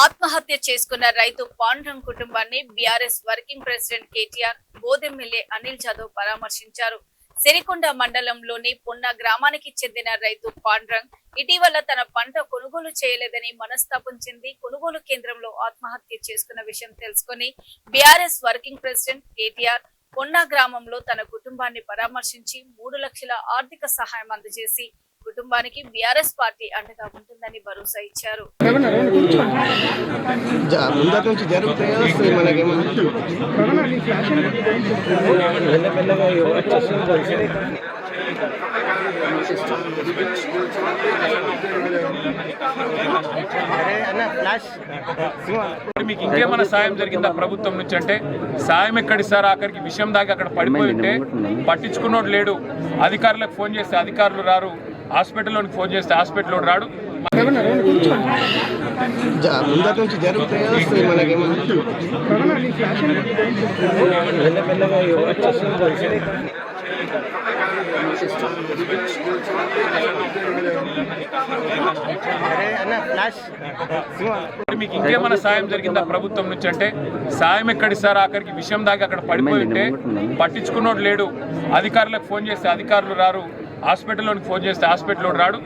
ఆత్మహత్య చేసుకున్న రైతు పాండురంగ్ కుటుంబాన్ని BRS working president KTR, Boath MLA Anil Jadhav పరామర్శించారు. సిరికొండ మండలంలోని పొన్న గ్రామానికి చెందిన రైతు పాండురంగ్ ఇటీవల తన పంట కొనుగోలు చేయలేదని మనస్తాపం చెంది కొనుగోలు కేంద్రంలో ఆత్మహత్య చేసుకున్న విషయం తెలుసుకుని బీఆర్ఎస్ వర్కింగ్ ప్రెసిడెంట్ కేటీఆర్ పొన్న గ్రామంలో తన కుటుంబాన్ని పరామర్శించి 3 లక్షల ఆర్థిక సహాయం అందజేసి కుటుంబానికి బీఆర్ఎస్ పార్టీ అండగా ఉంటుందని భరోసా ఇచ్చారు. మీకు ఇంకేమైనా సాయం జరిగిందా ప్రభుత్వం నుంచి అంటే సాయం ఎక్కడిస్తారు? ఆఖరికి విషయం దాకా అక్కడ పడిపోయి ఉంటే పట్టించుకున్నోడు లేడు. అధికారులకు ఫోన్ చేస్తే అధికారులు రారు, హాస్పిటల్లోకి ఫోన్ చేస్తే హాస్పిటల్లో రాడు. మీకు ఇంకేమైనా సాయం జరిగిందా ప్రభుత్వం నుంచి అంటే సాయం ఎక్కడిస్తారు? ఆఖరికి విషయం దాకా అక్కడ పడిపోయి ఉంటే పట్టించుకున్నోడు లేడు. అధికారులకు ఫోన్ చేస్తే అధికారులు రారు, హాస్పిటల్లోకి ఫోన్ చేస్తే హాస్పిటల్లో రాడు.